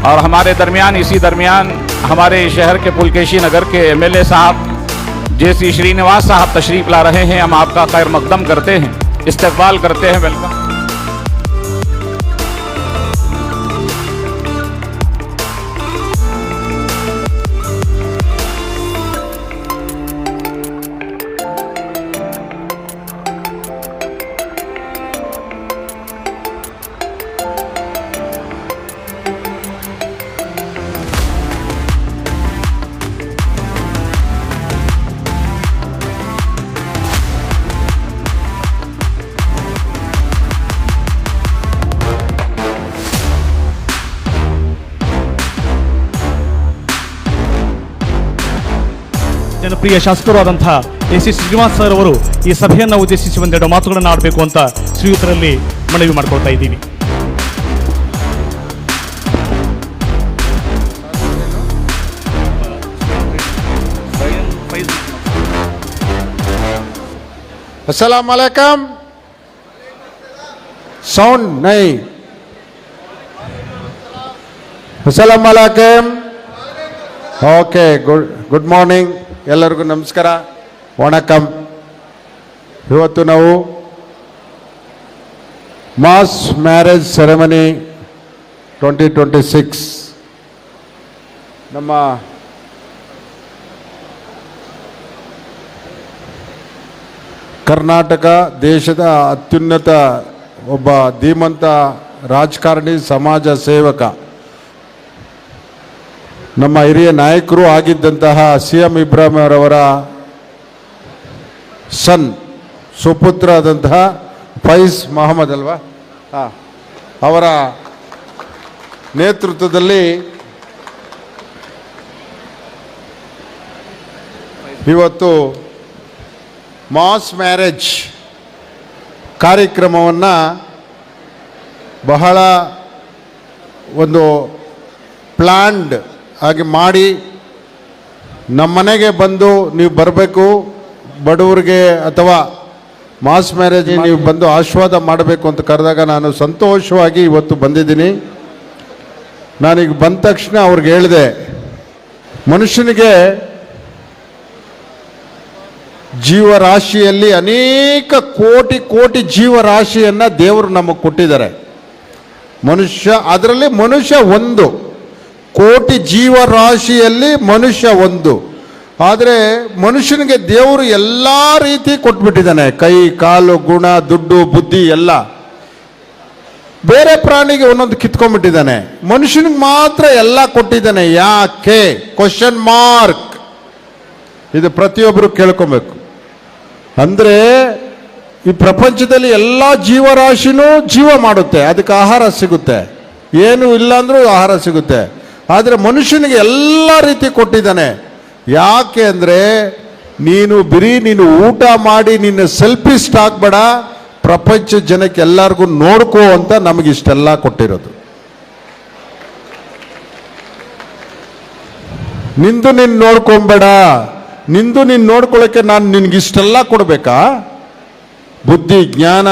और हमारे दरमियान इसी दरमियान हमारे शहर के पुलकेशी नगर के एमएलए साहब JC श्रीनिवास साहब तशरीफ ला रहे हैं। हम आपका खैर मकदम करते हैं, इस्तकबाल करते हैं। वेलकम। ಜನಪ್ರಿಯ ಶಾಸಕರಾದಂತಹ JC ಶ್ರೀನಿವಾಸ್ ಸರ್ ಅವರು ಈ ಸಭೆಯನ್ನು ಉದ್ದೇಶಿಸಿ ಒಂದೆರಡು ಮಾತುಗಳನ್ನು ಆಡಬೇಕು ಅಂತ ಶ್ರೀಯುತರಲ್ಲಿ ಮನವಿ ಮಾಡಿಕೊಳ್ತಾ ಇದ್ದೀವಿ. अस्सलाम वालेकुम. साउंड नहीं. अस्सलाम वालेकुम. ओके, ಗುಡ್ ಮಾರ್ನಿಂಗ್ ಎಲ್ಲರಿಗೂ ನಮಸ್ಕಾರ, ವಣಕಂ. ಇವತ್ತು ನಾವು ಮಾಸ್ ಮ್ಯಾರೇಜ್ ಸೆರೆಮನಿ 2026 ನಮ್ಮ ಕರ್ನಾಟಕ ದೇಶದ ಅತ್ಯುನ್ನತ ಒಬ್ಬ ಧೀಮಂತ ರಾಜಕಾರಣಿ, ಸಮಾಜ ಸೇವಕ, ನಮ್ಮ ಹಿರಿಯ ನಾಯಕರು ಆಗಿದ್ದಂತಹ CM ಇಬ್ರಾಹಿಂ ಅವರ ಸನ್, ಸುಪುತ್ರ ಆದಂತಹ ಫೈಜ್ ಮೊಹಮ್ಮದ್ ಅಲ್ವಾ, ಅವರ ನೇತೃತ್ವದಲ್ಲಿ ಇವತ್ತು ಮಾಸ್ ಮ್ಯಾರೇಜ್ ಕಾರ್ಯಕ್ರಮವನ್ನು ಬಹಳ ಒಂದು ಪ್ಲ್ಯಾಂಡ್ ಹಾಗೆ ಮಾಡಿ ನಮ್ಮ ಮನೆಗೆ ಬಂದು ನೀವು ಬರಬೇಕು, ಬಡವರಿಗೆ ಅಥವಾ ಮಾಸ್ ಮ್ಯಾರೇಜ್ ನೀವು ಬಂದು ಆಶೀರ್ವಾದ ಮಾಡಬೇಕು ಅಂತ ಕರೆದಾಗ ನಾನು ಸಂತೋಷವಾಗಿ ಇವತ್ತು ಬಂದಿದ್ದೀನಿ. ನಾನೀಗ ಬಂದ ತಕ್ಷಣ ಅವ್ರಿಗೆ ಹೇಳಿದೆ, ಮನುಷ್ಯನಿಗೆ ಜೀವರಾಶಿಯಲ್ಲಿ ಅನೇಕ ಕೋಟಿ ಕೋಟಿ ಜೀವರಾಶಿಯನ್ನು ದೇವರು ನಮಗೆ ಕೊಟ್ಟಿದ್ದಾರೆ. ಮನುಷ್ಯ, ಅದರಲ್ಲಿ ಮನುಷ್ಯ ಒಂದು, ಕೋಟಿ ಜೀವರಾಶಿಯಲ್ಲಿ ಮನುಷ್ಯ ಒಂದು. ಆದರೆ ಮನುಷ್ಯನಿಗೆ ದೇವರು ಎಲ್ಲ ರೀತಿ ಕೊಟ್ಬಿಟ್ಟಿದ್ದಾನೆ, ಕೈ ಕಾಲು ಗುಣ ದುಡ್ಡು ಬುದ್ಧಿ ಎಲ್ಲ. ಬೇರೆ ಪ್ರಾಣಿಗೆ ಒಂದೊಂದು ಕಿತ್ಕೊಂಡ್ಬಿಟ್ಟಿದ್ದಾನೆ, ಮನುಷ್ಯನಿಗೆ ಮಾತ್ರ ಎಲ್ಲ ಕೊಟ್ಟಿದ್ದಾನೆ. ಯಾಕೆ? Question mark. ಇದು ಪ್ರತಿಯೊಬ್ಬರು ಕೇಳ್ಕೊಬೇಕು. ಅಂದರೆ ಈ ಪ್ರಪಂಚದಲ್ಲಿ ಎಲ್ಲ ಜೀವರಾಶಿನೂ ಜೀವ ಮಾಡುತ್ತೆ, ಅದಕ್ಕೆ ಆಹಾರ ಸಿಗುತ್ತೆ, ಏನು ಇಲ್ಲ ಅಂದರೂ ಆಹಾರ ಸಿಗುತ್ತೆ. ಆದರೆ ಮನುಷ್ಯನಿಗೆ ಎಲ್ಲ ರೀತಿ ಕೊಟ್ಟಿದ್ದಾನೆ. ಯಾಕೆ ಅಂದರೆ ನೀನು ಊಟ ಮಾಡಿ ನಿನ್ನ ಸೆಲ್ಫಿಸ್ಟ್ ಆಗಬೇಡ, ಪ್ರಪಂಚ ಜನಕ್ಕೆ ಎಲ್ಲರಿಗೂ ನೋಡ್ಕೋ ಅಂತ ನಮಗಿಷ್ಟೆಲ್ಲ ಕೊಟ್ಟಿರೋದು. ನಿಂದು ನೀನು ನೋಡ್ಕೊಂಬೇಡ, ನಿಂದು ನೀನು ನೋಡ್ಕೊಳ್ಳೋಕ್ಕೆ ನಾನು ನಿನಗಿಷ್ಟೆಲ್ಲ ಕೊಡಬೇಕಾ? ಬುದ್ಧಿ, ಜ್ಞಾನ,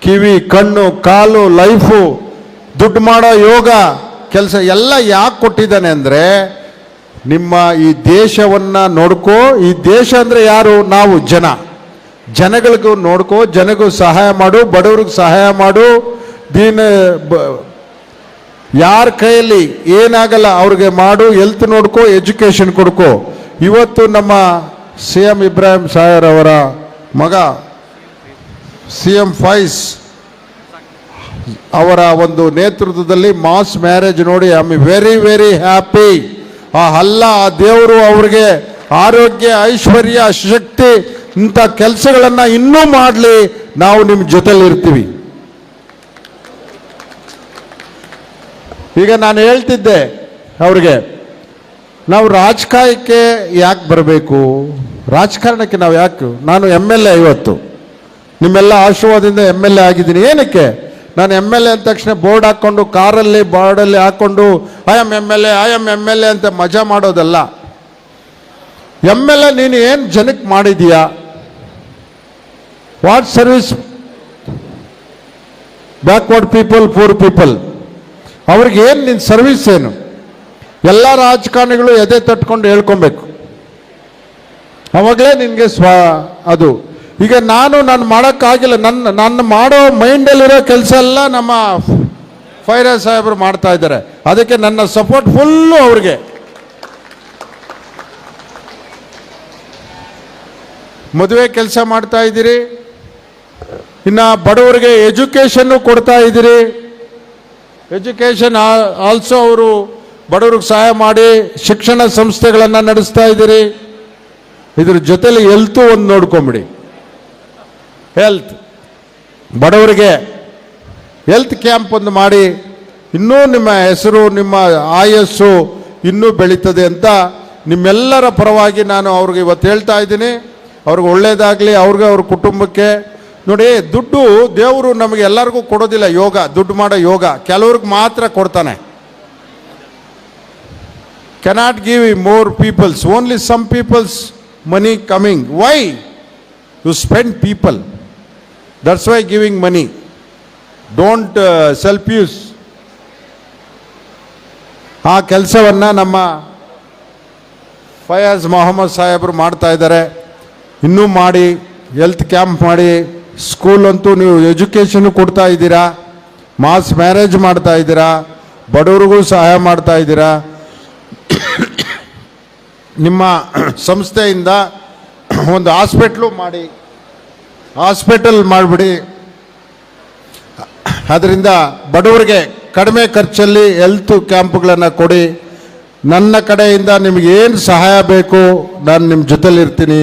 ಕಿವಿ, ಕಣ್ಣು, ಕಾಲು, ಲೈಫು, ದುಡ್ಡು ಮಾಡೋ ಯೋಗ, ಕೆಲಸ ಎಲ್ಲ ಯಾಕೆ ಕೊಟ್ಟಿದ್ದಾನೆ ಅಂದರೆ ನಿಮ್ಮ ಈ ದೇಶವನ್ನು ನೋಡ್ಕೋ. ಈ ದೇಶ ಅಂದರೆ ಯಾರು? ನಾವು ಜನಗಳಿಗೂ ನೋಡ್ಕೋ, ಜನಗೂ ಸಹಾಯ ಮಾಡು, ಬಡವ್ರಿಗೆ ಸಹಾಯ ಮಾಡು. ಯಾರ ಕೈಯಲ್ಲಿ ಏನಾಗಲ್ಲ ಅವ್ರಿಗೆ ಮಾಡು, ಹೆಲ್ತ್ ನೋಡ್ಕೋ, ಎಜುಕೇಷನ್ ಕೊಡ್ಕೋ. ಇವತ್ತು ನಮ್ಮ CM ಇಬ್ರಾಹಿಂ ಸಾಹೇಬ್ ಅವರ ಮಗ CM ಫೈಜ್ ಅವರ ಒಂದು ನೇತೃತ್ವದಲ್ಲಿ ಮಾಸ್ ಮ್ಯಾರೇಜ್ ನೋಡಿ I am very very happy. ಆ ದೇವರು ಅವ್ರಿಗೆ ಆರೋಗ್ಯ, ಐಶ್ವರ್ಯ, ಶಕ್ತಿ, ಇಂಥ ಕೆಲಸಗಳನ್ನು ಇನ್ನೂ ಮಾಡಲಿ. ನಾವು ನಿಮ್ಮ ಜೊತೆಲಿ ಇರ್ತೀವಿ. ಈಗ ನಾನು ಹೇಳ್ತಿದ್ದೆ ಅವ್ರಿಗೆ, ನಾವು ರಾಜಕಾರಣಕ್ಕೆ ಯಾಕೆ ಬರಬೇಕು, ರಾಜಕಾರಣಕ್ಕೆ ನಾವು ಯಾಕೆ, ನಾನು MLA ಇವತ್ತು ನಿಮ್ಮೆಲ್ಲ ಆಶೀರ್ವಾದದಿಂದ MLA ಆಗಿದ್ದೀನಿ. ಏನಕ್ಕೆ? ನಾನು MLA ಅಂದ ತಕ್ಷಣ ಬೋರ್ಡ್ ಹಾಕ್ಕೊಂಡು ಕಾರಲ್ಲಿ ಬೋರ್ಡಲ್ಲಿ ಹಾಕ್ಕೊಂಡು ಐ ಆಮ್ MLA ಅಂತ ಮಜಾ ಮಾಡೋದಲ್ಲ. MLA ನೀನು ಏನು ಜನಕ್ಕೆ ಮಾಡಿದೀಯಾ? What service backward people, poor people. ಅವ್ರಿಗೆ ಏನು ನಿನ್ನ ಸರ್ವಿಸ್ ಏನು? ಎಲ್ಲ ರಾಜಕಾರಣಿಗಳು ಎದೆ ತಟ್ಕೊಂಡು ಹೇಳ್ಕೊಬೇಕು, ಅವಾಗಲೇ ನಿನಗೆ ಅದು. ಈಗ ನಾನು ಮಾಡೋಕ್ಕಾಗಿಲ್ಲ, ನನ್ನ ಮಾಡೋ ಮೈಂಡಲ್ಲಿರೋ ಕೆಲಸ ಎಲ್ಲ ನಮ್ಮ ಫೈರಾಜ್ ಸಾಹೇಬರು ಮಾಡ್ತಾ ಇದ್ದಾರೆ. ಅದಕ್ಕೆ ನನ್ನ ಸಪೋರ್ಟ್ ಫುಲ್ಲು ಅವ್ರಿಗೆ. ಮದುವೆ ಕೆಲಸ ಮಾಡ್ತಾ ಇದ್ದೀರಿ, ಇನ್ನು ಬಡವರಿಗೆ ಎಜುಕೇಷನ್ನು ಕೊಡ್ತಾ ಇದ್ದೀರಿ. ಎಜುಕೇಷನ್ ಆಲ್ಸೋ ಅವರು ಬಡವ್ರಿಗೆ ಸಹಾಯ ಮಾಡಿ ಶಿಕ್ಷಣ ಸಂಸ್ಥೆಗಳನ್ನು ನಡೆಸ್ತಾ ಇದ್ದೀರಿ. ಇದ್ರ ಜೊತೆಲಿ ಹೆಲ್ತು ಒಂದು ನೋಡ್ಕೊಂಬಿಡಿ. ಹೆಲ್ತ್, ಬಡವರಿಗೆ ಹೆಲ್ತ್ ಕ್ಯಾಂಪ್ ಒಂದು ಮಾಡಿ, ಇನ್ನೂ ನಿಮ್ಮ ಹೆಸರು, ನಿಮ್ಮ ಆಯಸ್ಸು ಇನ್ನೂ ಬೆಳೀತದೆ ಅಂತ ನಿಮ್ಮೆಲ್ಲರ ಪರವಾಗಿ ನಾನು ಅವ್ರಿಗೆ ಇವತ್ತು ಹೇಳ್ತಾ ಇದ್ದೀನಿ. ಅವ್ರಿಗೆ ಒಳ್ಳೇದಾಗಲಿ, ಅವ್ರಿಗೆ ಅವ್ರ ಕುಟುಂಬಕ್ಕೆ. ನೋಡಿ, ದುಡ್ಡು ದೇವರು ನಮಗೆ ಎಲ್ಲರಿಗೂ ಕೊಡೋದಿಲ್ಲ. ಯೋಗ, ದುಡ್ಡು ಮಾಡೋ ಯೋಗ ಕೆಲವ್ರಿಗೆ ಮಾತ್ರ ಕೊಡ್ತಾನೆ. cannot give more peoples, only some people's money coming. Why? You spend people, that's why giving money. Don't self-use. ಆ ಕೆಲಸವನ್ನು ನಮ್ಮ ಫಯಾಜ್ ಮೊಹಮ್ಮದ್ ಸಾಹೇಬರು ಮಾಡ್ತಾ ಇದ್ದಾರೆ. ಇನ್ನೂ ಮಾಡಿ, ಹೆಲ್ತ್ ಕ್ಯಾಂಪ್ ಮಾಡಿ, ಸ್ಕೂಲ್ ಅಂತೂ ನೀವು ಎಜುಕೇಷನ್ ಕೊಡ್ತಾ ಇದ್ದೀರಾ, ಮಾಸ್ ಮ್ಯಾರೇಜ್ ಮಾಡ್ತಾ ಇದ್ದೀರಾ, ಬಡವರಿಗೂ ಸಹಾಯ ಮಾಡ್ತಾ ಇದ್ದೀರಾ. ನಿಮ್ಮ ಸಂಸ್ಥೆಯಿಂದ ಒಂದು ಹಾಸ್ಪಿಟ್ಲು ಮಾಡಿ, ಹಾಸ್ಪಿಟಲ್ ಮಾಡಿಬಿಡಿ. ಅದರಿಂದ ಬಡವರಿಗೆ ಕಡಿಮೆ ಖರ್ಚಲ್ಲಿ ಹೆಲ್ತ್ ಕ್ಯಾಂಪ್ಗಳನ್ನು ಕೊಡಿ. ನನ್ನ ಕಡೆಯಿಂದ ನಿಮಗೆ ಏನು ಸಹಾಯ ಬೇಕು ನಾನು ನಿಮ್ಮ ಜೊತೆಲಿರ್ತೀನಿ.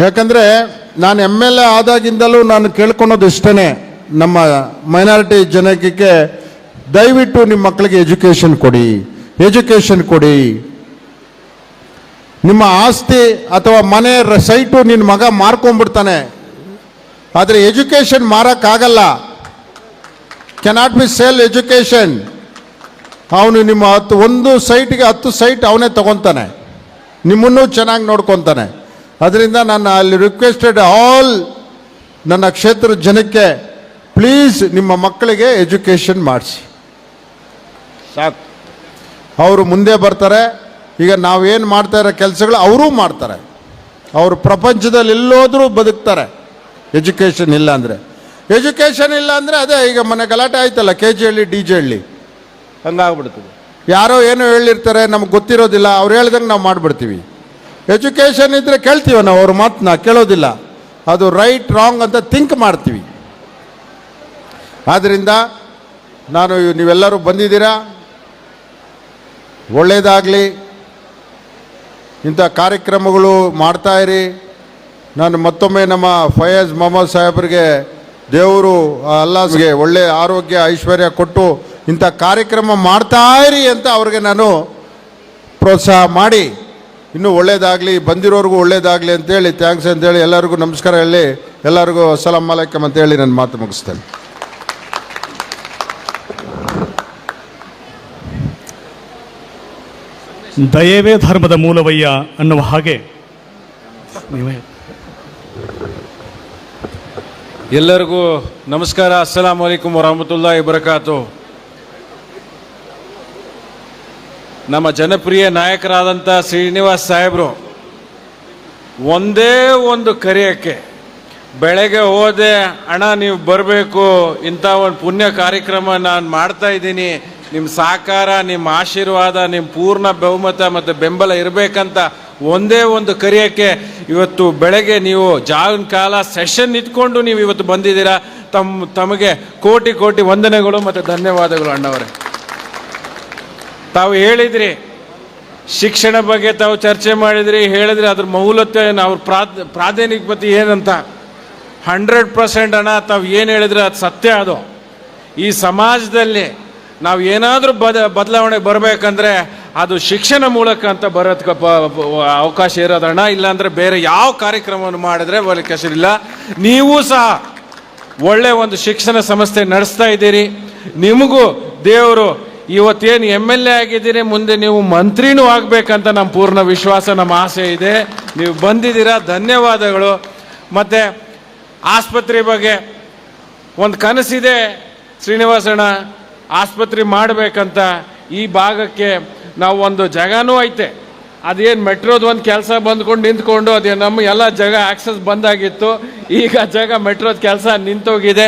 ಯಾಕಂದರೆ ನಾನು MLA ಆದಾಗಿಂದಲೂ ನಾನು ಕೇಳ್ಕೊಳೋದು ಇಷ್ಟೇ, ನಮ್ಮ ಮೈನಾರಿಟಿ ಜನಕ್ಕೆ ದಯವಿಟ್ಟು ನಿಮ್ಮ ಮಕ್ಕಳಿಗೆ ಎಜುಕೇಷನ್ ಕೊಡಿ, ಎಜುಕೇಷನ್ ಕೊಡಿ. ನಿಮ್ಮ ಆಸ್ತಿ ಅಥವಾ ಮನೆ ಸೈಟು ನಿನ್ನ ಮಗ ಮಾರ್ಕೊಂಡ್ಬಿಡ್ತಾನೆ, ಆದರೆ ಎಜುಕೇಷನ್ ಮಾರೋಕ್ಕಾಗಲ್ಲ. Cannot be sale education. ಅವನು ನಿಮ್ಮ ಒಂದು ಸೈಟ್ಗೆ 10 ಸೈಟ್ ಅವನೇ ತಗೊತಾನೆ, ನಿಮ್ಮನ್ನೂ ಚೆನ್ನಾಗಿ ನೋಡ್ಕೊತಾನೆ. ಅದರಿಂದ ನಾನು ಅಲ್ಲಿ ರಿಕ್ವೆಸ್ಟೆಡ್ ಆಲ್ ನನ್ನ ಕ್ಷೇತ್ರದ ಜನಕ್ಕೆ, ಪ್ಲೀಸ್ ನಿಮ್ಮ ಮಕ್ಕಳಿಗೆ ಎಜುಕೇಷನ್ ಮಾಡಿಸಿ ಸಾಕು. ಅವರು ಮುಂದೆ ಬರ್ತಾರೆ. ಈಗ ನಾವೇನು ಮಾಡ್ತಾ ಇರೋ ಕೆಲಸಗಳು ಅವರೂ ಮಾಡ್ತಾರೆ. ಅವರು ಪ್ರಪಂಚದಲ್ಲಿ ಎಲ್ಲೋದ್ರೂ ಬದುಕ್ತಾರೆ. ಎಜುಕೇಷನ್ ಇಲ್ಲ ಅಂದರೆ, ಎಜುಕೇಷನ್ ಇಲ್ಲ ಅಂದರೆ ಅದೇ ಈಗ ಮನೆ ಗಲಾಟೆ ಆಯ್ತಲ್ಲ, KG ಹಳ್ಳಿ DJ ಹಳ್ಳಿ ಹಂಗಾಗ್ಬಿಡ್ತದೆ. ಯಾರೋ ಏನೋ ಹೇಳಿರ್ತಾರೆ, ನಮ್ಗೆ ಗೊತ್ತಿರೋದಿಲ್ಲ, ಅವ್ರು ಹೇಳ್ದಂಗೆ ನಾವು ಮಾಡಿಬಿಡ್ತೀವಿ. ಎಜುಕೇಷನ್ ಇದ್ದರೆ ಕೇಳ್ತೀವ ನಾವು, ಅವ್ರ ಮಾತನ್ನ ಕೇಳೋದಿಲ್ಲ. ಅದು ರೈಟ್ ರಾಂಗ್ ಅಂತ ಥಿಂಕ್ ಮಾಡ್ತೀವಿ. ಆದ್ದರಿಂದ ನಾನು ನೀವೆಲ್ಲರೂ ಬಂದಿದ್ದೀರಾ, ಒಳ್ಳೆಯದಾಗಲಿ. ಇಂಥ ಕಾರ್ಯಕ್ರಮಗಳು ಮಾಡ್ತಾಯಿರಿ. ನಾನು ಮತ್ತೊಮ್ಮೆ ನಮ್ಮ ಫಯಾಜ್ ಮೊಹಮ್ಮದ್ ಸಾಹೇಬರಿಗೆ ದೇವರು ಅಲ್ಲಾಹ್ಗೆ ಒಳ್ಳೆಯ ಆರೋಗ್ಯ ಐಶ್ವರ್ಯ ಕೊಟ್ಟು ಇಂಥ ಕಾರ್ಯಕ್ರಮ ಮಾಡ್ತಾಯಿರಿ ಅಂತ ಅವ್ರಿಗೆ ನಾನು ಪ್ರೋತ್ಸಾಹ ಮಾಡಿ, ಇನ್ನೂ ಒಳ್ಳೇದಾಗಲಿ, ಬಂದಿರೋರಿಗೂ ಒಳ್ಳೇದಾಗಲಿ ಅಂತೇಳಿ ಥ್ಯಾಂಕ್ಸ್ ಅಂತೇಳಿ ಎಲ್ಲರಿಗೂ ನಮಸ್ಕಾರ ಹೇಳಿ, ಎಲ್ಲರಿಗೂ ಅಸ್ಸಲಾಮು ಅಲೈಕುಮ್ ಅಂತೇಳಿ ನನ್ನ ಮಾತು ಮುಗಿಸ್ತೇನೆ. ದಯವೇ ಧರ್ಮದ ಮೂಲವಯ್ಯ ಅನ್ನುವ ಹಾಗೆ ನೀವೇ. ಎಲ್ಲರಿಗೂ ನಮಸ್ಕಾರ, ಅಸ್ಸಲಾಮು ಅಲೈಕುಮ್ ವರಹಮತುಲ್ಲಾಹಿ ವಬರಕಾತು. ನಮ್ಮ ಜನಪ್ರಿಯ ನಾಯಕರಾದಂಥ ಶ್ರೀನಿವಾಸ್ ಸಾಹೇಬರು ಒಂದೇ ಒಂದು ಕರೆಯೋಕ್ಕೆ, ಬೆಳಗ್ಗೆ ಹೋದೆ, ಅಣ್ಣ ನೀವು ಬರಬೇಕು, ಇಂಥ ಒಂದು ಪುಣ್ಯ ಕಾರ್ಯಕ್ರಮ ನಾನು ಮಾಡ್ತಾ ಇದ್ದೀನಿ, ನಿಮ್ಮ ಸಹಕಾರ, ನಿಮ್ಮ ಆಶೀರ್ವಾದ, ನಿಮ್ಮ ಪೂರ್ಣ ಬಹುಮತ ಮತ್ತು ಬೆಂಬಲ ಇರಬೇಕಂತ ಒಂದೇ ಒಂದು ಕರೆಯೋಕ್ಕೆ ಇವತ್ತು ಬೆಳಗ್ಗೆ ನೀವು ಜಾಗಿನ ಕಾಲ ಸೆಷನ್ ಇಟ್ಕೊಂಡು ನೀವು ಇವತ್ತು ಬಂದಿದ್ದೀರಾ. ತಮಗೆ ಕೋಟಿ ಕೋಟಿ ವಂದನೆಗಳು ಮತ್ತು ಧನ್ಯವಾದಗಳು ಅಣ್ಣವರೇ. ತಾವು ಹೇಳಿದ್ರಿ, ಶಿಕ್ಷಣ ಬಗ್ಗೆ ತಾವು ಚರ್ಚೆ ಮಾಡಿದ್ರಿ, ಹೇಳಿದ್ರಿ ಅದ್ರ ಮೌಲ್ಯತೆ, ಅವ್ರ ಪ್ರಾಧಾನ್ಯತೆ ಏನಂತ. 100% ಅಣ್ಣ, ತಾವು ಏನು ಹೇಳಿದ್ರೆ ಅದು ಸತ್ಯ. ಅದು ಈ ಸಮಾಜದಲ್ಲಿ ನಾವು ಏನಾದರೂ ಬದಲಾವಣೆ ಬರಬೇಕಂದ್ರೆ ಅದು ಶಿಕ್ಷಣ ಮೂಲಕ ಅಂತ ಬರೋದಕ್ಕೆ ಅವಕಾಶ ಇರೋದಣ್ಣ. ಇಲ್ಲಾಂದರೆ ಬೇರೆ ಯಾವ ಕಾರ್ಯಕ್ರಮವನ್ನು ಮಾಡಿದ್ರೆ ಅವಕಾಶ ಇಲ್ಲ. ನೀವು ಸಹ ಒಳ್ಳೆ ಒಂದು ಶಿಕ್ಷಣ ಸಂಸ್ಥೆ ನಡೆಸ್ತಾ ಇದ್ದೀರಿ. ನಿಮಗೂ ದೇವರು ಇವತ್ತೇನು MLA ಆಗಿದ್ದೀರಿ, ಮುಂದೆ ನೀವು ಮಂತ್ರಿನೂ ಆಗಬೇಕಂತ ನಮ್ಮ ಪೂರ್ಣ ವಿಶ್ವಾಸ, ನಮ್ಮ ಆಸೆ ಇದೆ. ನೀವು ಬಂದಿದ್ದೀರಾ, ಧನ್ಯವಾದಗಳು. ಮತ್ತು ಆಸ್ಪತ್ರೆ ಬಗ್ಗೆ ಒಂದು ಕನಸಿದೆ, ಶ್ರೀನಿವಾಸಣ್ಣ ಆಸ್ಪತ್ರೆ ಮಾಡಬೇಕಂತ ಈ ಭಾಗಕ್ಕೆ ನಾವು ಒಂದು ಜಾಗನೂ ಐತೆ, ಅದೇನು ಮೆಟ್ರೋದು ಒಂದು ಕೆಲಸ ಬಂದ್ಕೊಂಡು ನಿಂತ್ಕೊಂಡು ಅದೇ ನಮ್ಮ ಎಲ್ಲ ಜಾಗ ಆಕ್ಸಸ್ ಬಂದಾಗಿತ್ತು. ಈಗ ಜಾಗ ಮೆಟ್ರೋದ ಕೆಲಸ ನಿಂತೋಗಿದೆ.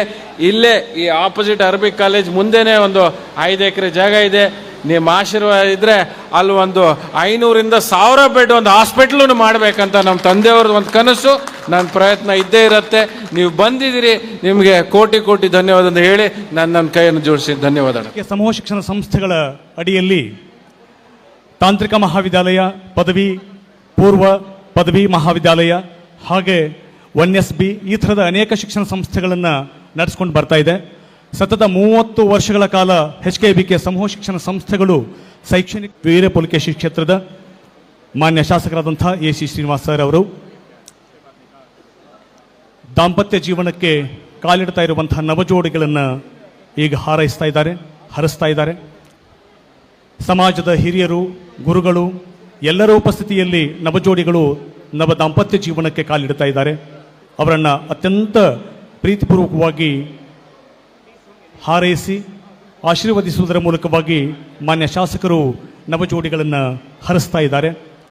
ಇಲ್ಲೇ ಈ ಆಪೋಸಿಟ್ ಅರಬಿಕ್ ಕಾಲೇಜ್ ಮುಂದೆನೇ ಒಂದು 5 ಎಕರೆ ಜಾಗ ಇದೆ. ನಿಮ್ಮ ಆಶೀರ್ವಾದ ಇದ್ದರೆ ಅಲ್ಲಿ ಒಂದು 500-1000 ಬೆಡ್ ಒಂದು ಹಾಸ್ಪಿಟ್ಲನ್ನು ಮಾಡಬೇಕಂತ ನಮ್ಮ ತಂದೆಯವ್ರದ್ದು ಒಂದು ಕನಸು. ನನ್ನ ಪ್ರಯತ್ನ ಇದ್ದೇ ಇರುತ್ತೆ. ನೀವು ಬಂದಿದ್ದೀರಿ, ನಿಮಗೆ ಕೋಟಿ ಕೋಟಿ ಧನ್ಯವಾದ ಅಂತ ಹೇಳಿ ನನ್ನ ಕೈಯನ್ನು ಜೋಡಿಸಿ ಧನ್ಯವಾದ. ಸಮೂಹ ಶಿಕ್ಷಣ ಸಂಸ್ಥೆಗಳ ಅಡಿಯಲ್ಲಿ ತಾಂತ್ರಿಕ ಮಹಾವಿದ್ಯಾಲಯ, ಪದವಿ ಪೂರ್ವ ಪದವಿ ಮಹಾವಿದ್ಯಾಲಯ ಹಾಗೆ 1SB ಈ ಥರದ ಅನೇಕ ಶಿಕ್ಷಣ ಸಂಸ್ಥೆಗಳನ್ನು ನಡೆಸ್ಕೊಂಡು ಬರ್ತಾ ಇದೆ. ಸತತ 30 ವರ್ಷಗಳ ಕಾಲ HKBK ಸಮೂಹ ಶಿಕ್ಷಣ ಸಂಸ್ಥೆಗಳು ಶೈಕ್ಷಣಿಕ ವೀರ ಪುಲಕೇಶಿ ಕ್ಷೇತ್ರದ ಮಾನ್ಯ ಶಾಸಕರಾದಂಥ AC ಶ್ರೀನಿವಾಸ್ ಸರ್ ಅವರು ದಾಂಪತ್ಯ ಜೀವನಕ್ಕೆ ಕಾಲಿಡ್ತಾ ಇರುವಂತಹ ನವಜೋಡಿಗಳನ್ನು ಈಗ ಹರಿಸ್ತಾ ಇದ್ದಾರೆ. ಸಮಾಜದ ಹಿರಿಯರು, ಗುರುಗಳು ಎಲ್ಲರ ಉಪಸ್ಥಿತಿಯಲ್ಲಿ ನವಜೋಡಿಗಳು ನವ ದಾಂಪತ್ಯ ಜೀವನಕ್ಕೆ ಕಾಲಿಡ್ತಾ ಇದ್ದಾರೆ. ಅವರನ್ನು ಅತ್ಯಂತ ಪ್ರೀತಿಪೂರ್ವಕವಾಗಿ ಹಾರೈಸಿ ಆಶೀರ್ವದಿಸುವುದರ ಮೂಲಕವಾಗಿ ಮಾನ್ಯ ಶಾಸಕರು ನವಜೋಡಿಗಳನ್ನು ಹರಿಸ್ತಾ ಇದ್ದಾರೆ.